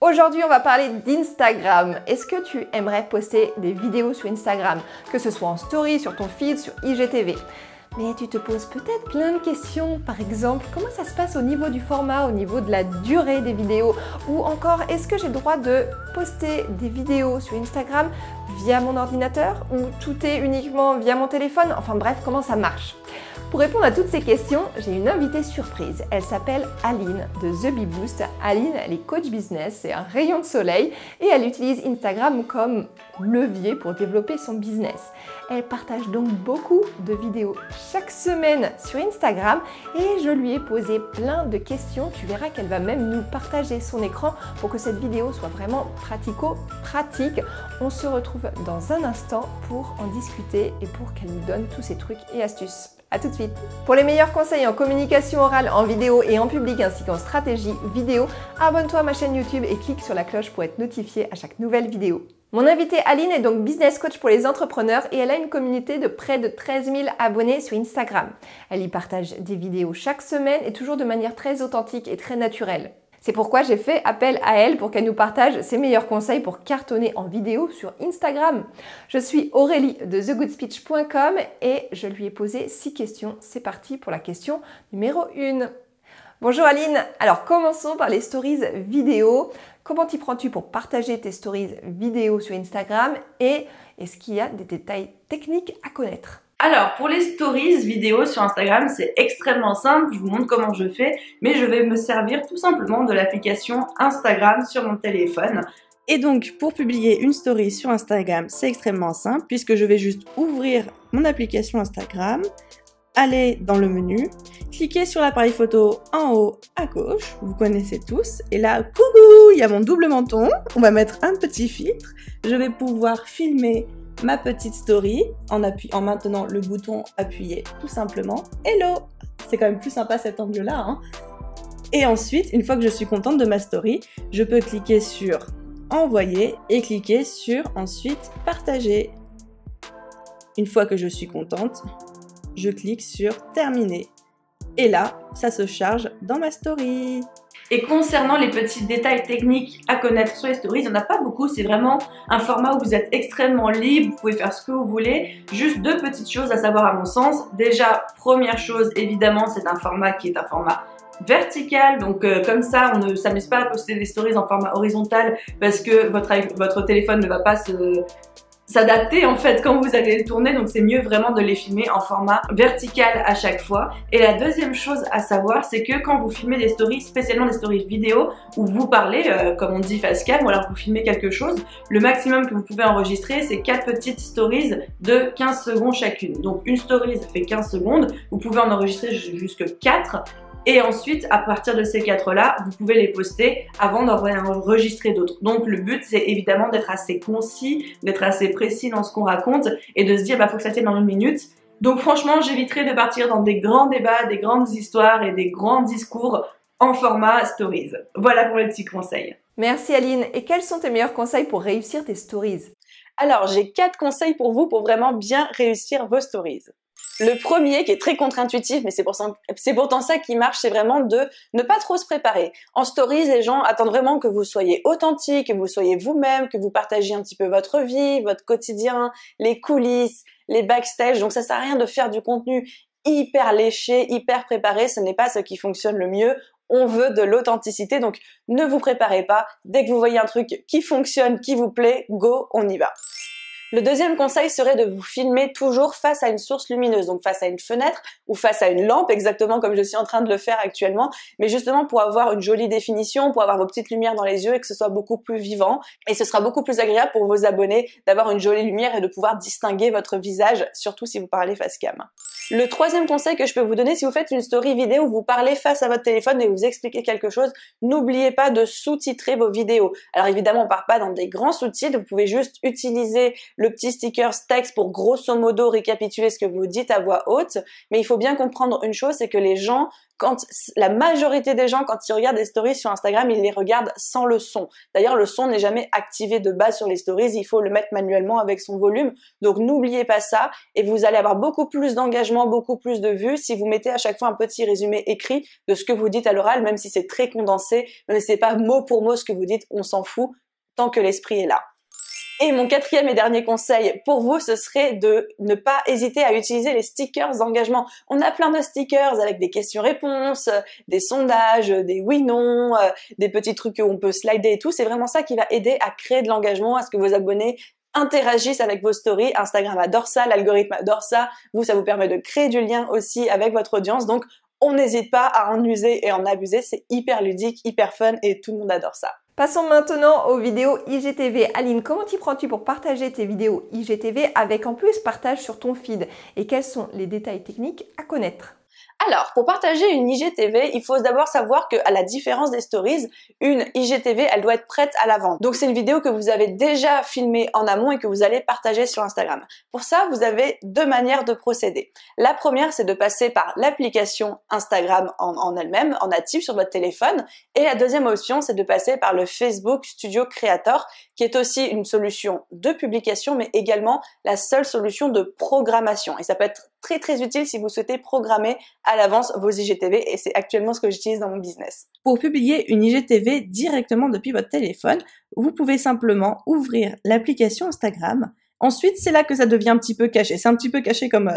Aujourd'hui, on va parler d'Instagram. Est-ce que tu aimerais poster des vidéos sur Instagram, que ce soit en story, sur ton feed, sur IGTV? Mais tu te poses peut-être plein de questions, par exemple, comment ça se passe au niveau du format, au niveau de la durée des vidéos? Ou encore, est-ce que j'ai le droit de poster des vidéos sur Instagram via mon ordinateur? Ou tout est uniquement via mon téléphone? Enfin bref, comment ça marche? Pour répondre à toutes ces questions, j'ai une invitée surprise. Elle s'appelle Aline de The Bee Boost. Aline, elle est coach business, c'est un rayon de soleil et elle utilise Instagram comme levier pour développer son business. Elle partage donc beaucoup de vidéos chaque semaine sur Instagram et je lui ai posé plein de questions. Tu verras qu'elle va même nous partager son écran pour que cette vidéo soit vraiment pratico-pratique. On se retrouve dans un instant pour en discuter et pour qu'elle nous donne tous ses trucs et astuces. A tout de suite. Pour les meilleurs conseils en communication orale, en vidéo et en public ainsi qu'en stratégie vidéo, abonne-toi à ma chaîne YouTube et clique sur la cloche pour être notifié à chaque nouvelle vidéo. Mon invitée Aline est donc business coach pour les entrepreneurs et elle a une communauté de près de 13 000 abonnés sur Instagram. Elle y partage des vidéos chaque semaine et toujours de manière très authentique et très naturelle. C'est pourquoi j'ai fait appel à elle pour qu'elle nous partage ses meilleurs conseils pour cartonner en vidéo sur Instagram. Je suis Aurélie de thegoodspeech.com et je lui ai posé 6 questions. C'est parti pour la question numéro 1. Bonjour Aline, alors commençons par les stories vidéo. Comment t'y prends-tu pour partager tes stories vidéo sur Instagram et est-ce qu'il y a des détails techniques à connaître? Alors, pour les stories vidéo sur Instagram, c'est extrêmement simple. Je vous montre comment je fais, mais je vais me servir tout simplement de l'application Instagram sur mon téléphone. Et donc, pour publier une story sur Instagram, c'est extrêmement simple puisque je vais juste ouvrir mon application Instagram, aller dans le menu, cliquer sur l'appareil photo en haut à gauche, vous connaissez tous, et là, coucou, il y a mon double menton, on va mettre un petit filtre, je vais pouvoir filmer ma petite story en maintenant le bouton appuyé tout simplement. Hello! C'est quand même plus sympa cet angle-là, hein. Et ensuite, une fois que je suis contente de ma story, je peux cliquer sur envoyer et cliquer sur ensuite partager. Une fois que je suis contente, je clique sur terminer. Et là, ça se charge dans ma story. Et concernant les petits détails techniques à connaître sur les stories, il n'y en a pas beaucoup, c'est vraiment un format où vous êtes extrêmement libre, vous pouvez faire ce que vous voulez. Juste 2 petites choses à savoir à mon sens. Déjà, première chose, évidemment, c'est un format qui est un format vertical, donc comme ça, on ne s'amuse pas à poster des stories en format horizontal parce que votre téléphone ne va pas s'adapter en fait quand vous allez le tourner, donc c'est mieux vraiment de les filmer en format vertical à chaque fois. Et la deuxième chose à savoir, c'est que quand vous filmez des stories, spécialement des stories vidéo où vous parlez, comme on dit face cam, ou alors vous filmez quelque chose, le maximum que vous pouvez enregistrer, c'est 4 petites stories de 15 secondes chacune. Donc une story ça fait 15 secondes, vous pouvez en enregistrer jusque 4. Et ensuite, à partir de ces 4-là, vous pouvez les poster avant d'enregistrer d'autres. Donc le but, c'est évidemment d'être assez concis, d'être assez précis dans ce qu'on raconte et de se dire, bah, faut que ça tienne en 1 minute. Donc franchement, j'éviterai de partir dans des grands débats, des grandes histoires et des grands discours en format stories. Voilà pour les petits conseils. Merci Aline. Et quels sont tes meilleurs conseils pour réussir tes stories? Alors, j'ai 4 conseils pour vous pour vraiment bien réussir vos stories. Le premier, qui est très contre-intuitif, mais c'est pourtant ça qui marche, c'est vraiment de ne pas trop se préparer. En stories, les gens attendent vraiment que vous soyez authentique, que vous soyez vous-même, que vous partagiez un petit peu votre vie, votre quotidien, les coulisses, les backstage. Donc ça sert à rien de faire du contenu hyper léché, hyper préparé. Ce n'est pas ce qui fonctionne le mieux. On veut de l'authenticité, donc ne vous préparez pas. Dès que vous voyez un truc qui fonctionne, qui vous plaît, go, on y va. Le deuxième conseil serait de vous filmer toujours face à une source lumineuse, donc face à une fenêtre ou face à une lampe, exactement comme je suis en train de le faire actuellement, mais justement pour avoir une jolie définition, pour avoir vos petites lumières dans les yeux et que ce soit beaucoup plus vivant. Et ce sera beaucoup plus agréable pour vos abonnés d'avoir une jolie lumière et de pouvoir distinguer votre visage, surtout si vous parlez face cam. Le troisième conseil que je peux vous donner, si vous faites une story vidéo où vous parlez face à votre téléphone et vous expliquez quelque chose, n'oubliez pas de sous-titrer vos vidéos. Alors évidemment, on part pas dans des grands sous-titres, vous pouvez juste utiliser le petit sticker texte pour grosso modo récapituler ce que vous dites à voix haute, mais il faut bien comprendre une chose, c'est que les gens, la majorité des gens, quand ils regardent des stories sur Instagram, ils les regardent sans le son. D'ailleurs, le son n'est jamais activé de base sur les stories, il faut le mettre manuellement avec son volume. Donc n'oubliez pas ça et vous allez avoir beaucoup plus d'engagement vraiment beaucoup plus de vues si vous mettez à chaque fois un petit résumé écrit de ce que vous dites à l'oral, même si c'est très condensé. Ne laissez pas mot pour mot ce que vous dites, on s'en fout tant que l'esprit est là. Et mon quatrième et dernier conseil pour vous, ce serait de ne pas hésiter à utiliser les stickers d'engagement. On a plein de stickers avec des questions-réponses, des sondages, des oui-non, des petits trucs où on peut slider et tout. C'est vraiment ça qui va aider à créer de l'engagement, à ce que vos abonnés interagissent avec vos stories. Instagram adore ça, l'algorithme adore ça. Vous, ça vous permet de créer du lien aussi avec votre audience. Donc, on n'hésite pas à en user et en abuser. C'est hyper ludique, hyper fun et tout le monde adore ça. Passons maintenant aux vidéos IGTV. Aline, comment t'y prends-tu pour partager tes vidéos IGTV avec en plus partage sur ton feed? Et quels sont les détails techniques à connaître? Alors, pour partager une IGTV, il faut d'abord savoir qu'à la différence des stories, une IGTV, elle doit être prête à la vente. Donc, c'est une vidéo que vous avez déjà filmée en amont et que vous allez partager sur Instagram. Pour ça, vous avez deux manières de procéder. La première, c'est de passer par l'application Instagram en elle-même, en natif sur votre téléphone. Et la deuxième option, c'est de passer par le Facebook Studio Creator, qui est aussi une solution de publication, mais également la seule solution de programmation. Et ça peut être très très utile si vous souhaitez programmer à l'avance vos IGTV et c'est actuellement ce que j'utilise dans mon business. Pour publier une IGTV directement depuis votre téléphone, vous pouvez simplement ouvrir l'application Instagram. Ensuite, c'est là que ça devient un petit peu caché. C'est un petit peu caché comme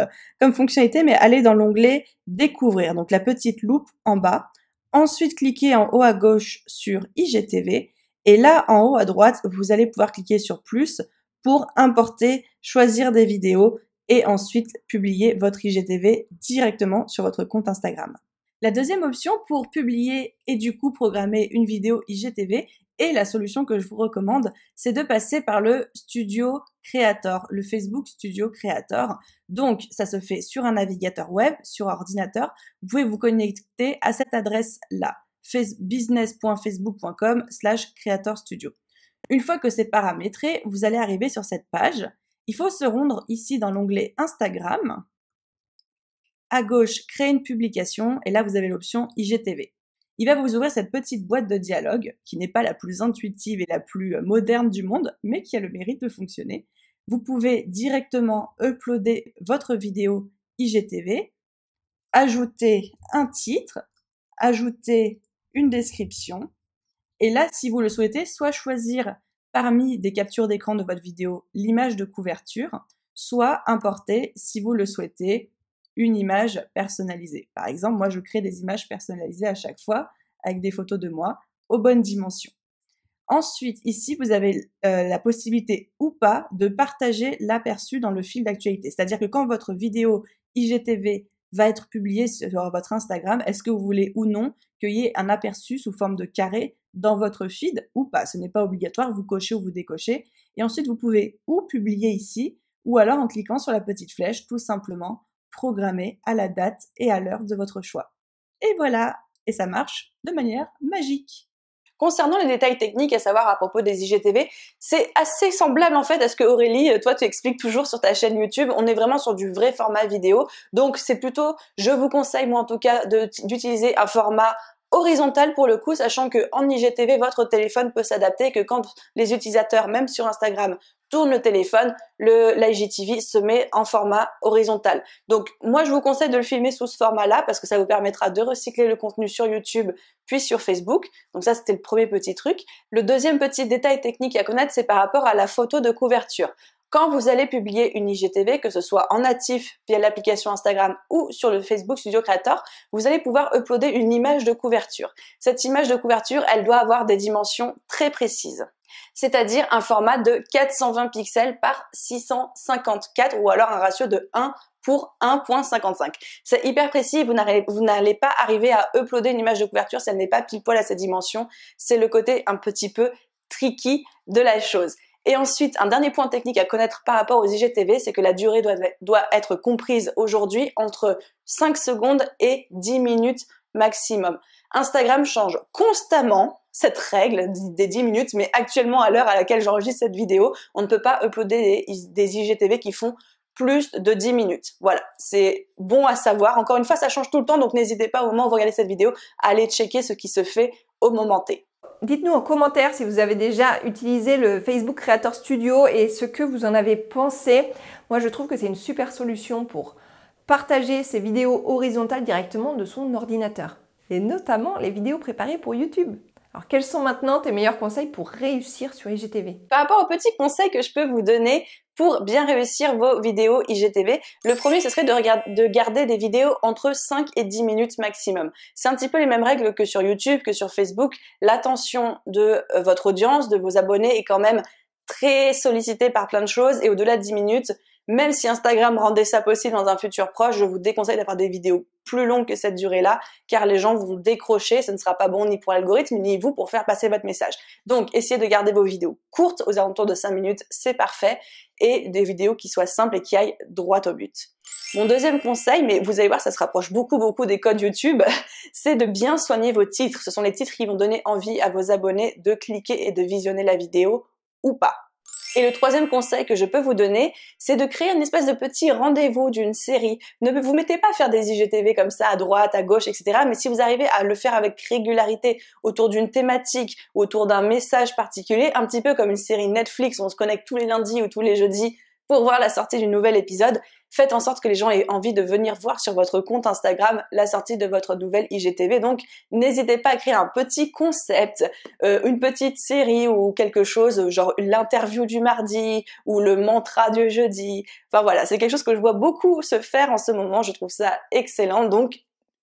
fonctionnalité, mais allez dans l'onglet Découvrir, donc la petite loupe en bas. Ensuite, cliquez en haut à gauche sur IGTV et là, en haut à droite, vous allez pouvoir cliquer sur plus pour importer, choisir des vidéos et ensuite publier votre IGTV directement sur votre compte Instagram. La deuxième option pour publier et du coup programmer une vidéo IGTV, et la solution que je vous recommande, c'est de passer par le Studio Creator, le Facebook Studio Creator. Donc, ça se fait sur un navigateur web, sur ordinateur. Vous pouvez vous connecter à cette adresse-là, business.facebook.com/creatorstudio. Une fois que c'est paramétré, vous allez arriver sur cette page. Il faut se rendre ici dans l'onglet Instagram. À gauche, créer une publication et là, vous avez l'option IGTV. Il va vous ouvrir cette petite boîte de dialogue qui n'est pas la plus intuitive et la plus moderne du monde, mais qui a le mérite de fonctionner. Vous pouvez directement uploader votre vidéo IGTV, ajouter un titre, ajouter une description et là, si vous le souhaitez, soit choisir parmi des captures d'écran de votre vidéo l'image de couverture, soit importer, si vous le souhaitez, une image personnalisée. Par exemple, moi je crée des images personnalisées à chaque fois avec des photos de moi aux bonnes dimensions. Ensuite, ici, vous avez la possibilité ou pas de partager l'aperçu dans le fil d'actualité. C'est-à-dire que quand votre vidéo IGTV va être publiée sur votre Instagram, est-ce que vous voulez ou non qu'il y ait un aperçu sous forme de carré dans votre feed ou pas? Ce n'est pas obligatoire, vous cochez ou vous décochez. Et ensuite, vous pouvez ou publier ici, ou alors en cliquant sur la petite flèche, tout simplement programmer à la date et à l'heure de votre choix. Et voilà, et ça marche de manière magique. Concernant les détails techniques à savoir à propos des IGTV, c'est assez semblable en fait à ce que Aurélie, toi tu expliques toujours sur ta chaîne YouTube. On est vraiment sur du vrai format vidéo. Donc c'est plutôt, je vous conseille moi en tout cas d'utiliser un format horizontal pour le coup, sachant que en IGTV, votre téléphone peut s'adapter, que quand les utilisateurs, même sur Instagram, tournent le téléphone, l'IGTV se met en format horizontal. Donc moi je vous conseille de le filmer sous ce format-là parce que ça vous permettra de recycler le contenu sur YouTube puis sur Facebook. Donc ça c'était le premier petit truc. Le deuxième petit détail technique à connaître, c'est par rapport à la photo de couverture. Quand vous allez publier une IGTV, que ce soit en natif via l'application Instagram ou sur le Facebook Studio Creator, vous allez pouvoir uploader une image de couverture. Cette image de couverture, elle doit avoir des dimensions très précises. C'est-à-dire un format de 420 pixels par 654 ou alors un ratio de 1 pour 1.55. C'est hyper précis, vous n'allez pas arriver à uploader une image de couverture si elle n'est pas pile poil à cette dimension. C'est le côté un petit peu tricky de la chose. Et ensuite, un dernier point technique à connaître par rapport aux IGTV, c'est que la durée doit être comprise aujourd'hui entre 5 secondes et 10 minutes maximum. Instagram change constamment cette règle des 10 minutes, mais actuellement, à l'heure à laquelle j'enregistre cette vidéo, on ne peut pas uploader des IGTV qui font plus de 10 minutes. Voilà, c'est bon à savoir. Encore une fois, ça change tout le temps, donc n'hésitez pas au moment où vous regardez cette vidéo à aller checker ce qui se fait au moment T. Dites-nous en commentaire si vous avez déjà utilisé le Facebook Creator Studio et ce que vous en avez pensé. Moi, je trouve que c'est une super solution pour partager ses vidéos horizontales directement de son ordinateur. Et notamment les vidéos préparées pour YouTube. Alors, quels sont maintenant tes meilleurs conseils pour réussir sur IGTV? Par rapport aux petits conseils que je peux vous donner pour bien réussir vos vidéos IGTV, le premier, ce serait de garder des vidéos entre 5 et 10 minutes maximum. C'est un petit peu les mêmes règles que sur YouTube, que sur Facebook. L'attention de votre audience, de vos abonnés est quand même très sollicitée par plein de choses et au-delà de 10 minutes, même si Instagram rendait ça possible dans un futur proche, je vous déconseille d'avoir des vidéos plus longues que cette durée-là, car les gens vont décrocher, ce ne sera pas bon ni pour l'algorithme, ni vous pour faire passer votre message. Donc, essayez de garder vos vidéos courtes, aux alentours de 5 minutes, c'est parfait, et des vidéos qui soient simples et qui aillent droit au but. Mon deuxième conseil, mais vous allez voir, ça se rapproche beaucoup des codes YouTube, c'est de bien soigner vos titres. Ce sont les titres qui vont donner envie à vos abonnés de cliquer et de visionner la vidéo ou pas. Et le troisième conseil que je peux vous donner, c'est de créer une espèce de petit rendez-vous d'une série. Ne vous mettez pas à faire des IGTV comme ça, à droite, à gauche, etc. Mais si vous arrivez à le faire avec régularité, autour d'une thématique, ou autour d'un message particulier, un petit peu comme une série Netflix où on se connecte tous les lundis ou tous les jeudis pour voir la sortie du nouvel épisode, faites en sorte que les gens aient envie de venir voir sur votre compte Instagram la sortie de votre nouvelle IGTV. Donc, n'hésitez pas à créer un petit concept, une petite série ou quelque chose, genre l'interview du mardi ou le mantra du jeudi. Enfin voilà, c'est quelque chose que je vois beaucoup se faire en ce moment. Je trouve ça excellent. Donc,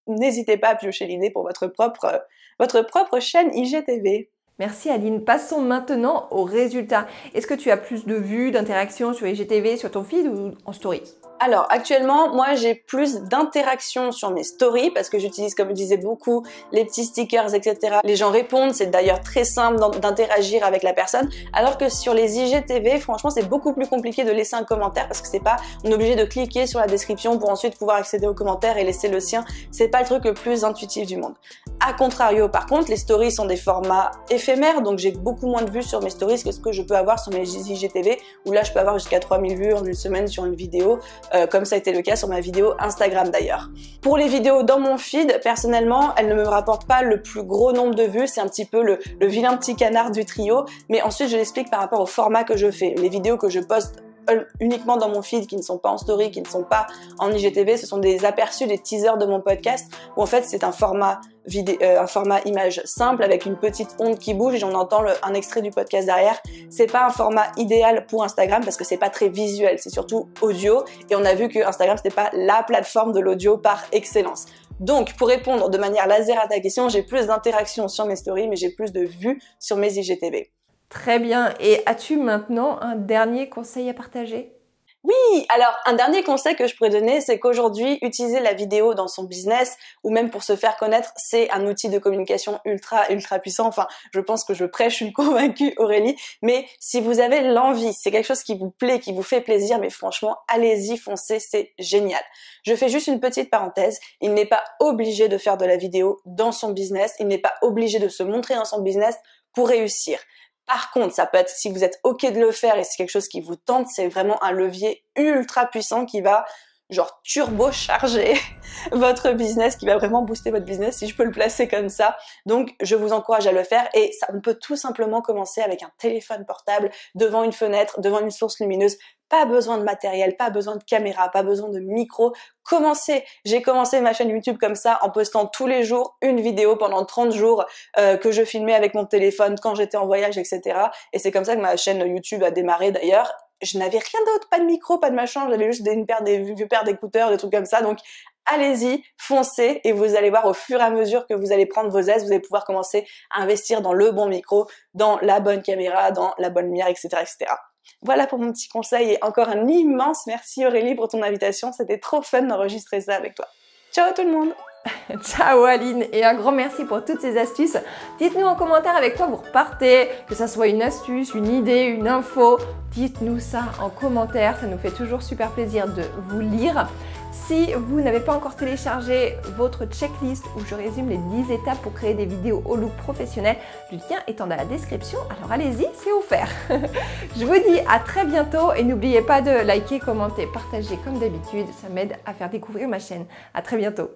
n'hésitez pas à piocher l'idée pour votre propre chaîne IGTV. Merci Aline. Passons maintenant aux résultats. Est-ce que tu as plus de vues, d'interactions sur IGTV, sur ton feed ou en stories? Alors actuellement, moi j'ai plus d'interactions sur mes stories parce que j'utilise, comme je disais, beaucoup les petits stickers, etc. Les gens répondent, c'est d'ailleurs très simple d'interagir avec la personne. Alors que sur les IGTV, franchement, c'est beaucoup plus compliqué de laisser un commentaire parce que c'est pas, on est obligé de cliquer sur la description pour ensuite pouvoir accéder aux commentaires et laisser le sien. C'est pas le truc le plus intuitif du monde. A contrario, par contre, les stories sont des formats éphémères, donc j'ai beaucoup moins de vues sur mes stories que ce que je peux avoir sur mes IGTV, où là je peux avoir jusqu'à 3000 vues en une semaine sur une vidéo, comme ça a été le cas sur ma vidéo Instagram d'ailleurs. Pour les vidéos dans mon feed, personnellement, elles ne me rapportent pas le plus gros nombre de vues, c'est un petit peu le vilain petit canard du trio, mais ensuite je l'explique par rapport au format que je fais. Les vidéos que je poste uniquement dans mon feed, qui ne sont pas en story, qui ne sont pas en IGTV, ce sont des aperçus, des teasers de mon podcast, où en fait c'est un format image simple avec une petite onde qui bouge et on entend un extrait du podcast derrière. C'est pas un format idéal pour Instagram parce que c'est pas très visuel, c'est surtout audio et on a vu que Instagram c'était pas la plateforme de l'audio par excellence. Donc pour répondre de manière laser à ta question, j'ai plus d'interactions sur mes stories mais j'ai plus de vues sur mes IGTV. Très bien. Et as-tu maintenant un dernier conseil à partager? Oui, alors un dernier conseil que je pourrais donner, c'est qu'aujourd'hui, utiliser la vidéo dans son business ou même pour se faire connaître, c'est un outil de communication ultra puissant. Enfin, je pense que je prêche une convaincue, Aurélie. Mais si vous avez l'envie, c'est quelque chose qui vous plaît, qui vous fait plaisir, mais franchement, allez-y, foncez, c'est génial. Je fais juste une petite parenthèse. Il n'est pas obligé de faire de la vidéo dans son business. Il n'est pas obligé de se montrer dans son business pour réussir. Par contre, ça peut être, si vous êtes OK de le faire et c'est quelque chose qui vous tente, c'est vraiment un levier ultra puissant qui va genre turbo-charger votre business, qui va vraiment booster votre business, si je peux le placer comme ça. Donc, je vous encourage à le faire et ça, on peut tout simplement commencer avec un téléphone portable, devant une fenêtre, devant une source lumineuse. Pas besoin de matériel, pas besoin de caméra, pas besoin de micro. Commencez. J'ai commencé ma chaîne YouTube comme ça, en postant tous les jours une vidéo pendant 30 jours que je filmais avec mon téléphone quand j'étais en voyage, etc. Et c'est comme ça que ma chaîne YouTube a démarré d'ailleurs. Je n'avais rien d'autre, pas de micro, pas de machin, j'avais juste une paire d'écouteurs, des trucs comme ça. Donc allez-y, foncez et vous allez voir au fur et à mesure que vous allez prendre vos aises, vous allez pouvoir commencer à investir dans le bon micro, dans la bonne caméra, dans la bonne lumière, etc., etc. Voilà pour mon petit conseil et encore un immense merci Aurélie pour ton invitation. C'était trop fun d'enregistrer ça avec toi. Ciao tout le monde! Ciao Aline et un grand merci pour toutes ces astuces. Dites-nous en commentaire avec quoi vous repartez, que ça soit une astuce, une idée, une info. Dites-nous ça en commentaire, ça nous fait toujours super plaisir de vous lire. Si vous n'avez pas encore téléchargé votre checklist où je résume les 10 étapes pour créer des vidéos au look professionnel, le lien étant dans la description, alors allez-y, c'est offert. Je vous dis à très bientôt et n'oubliez pas de liker, commenter, partager comme d'habitude, ça m'aide à faire découvrir ma chaîne. À très bientôt.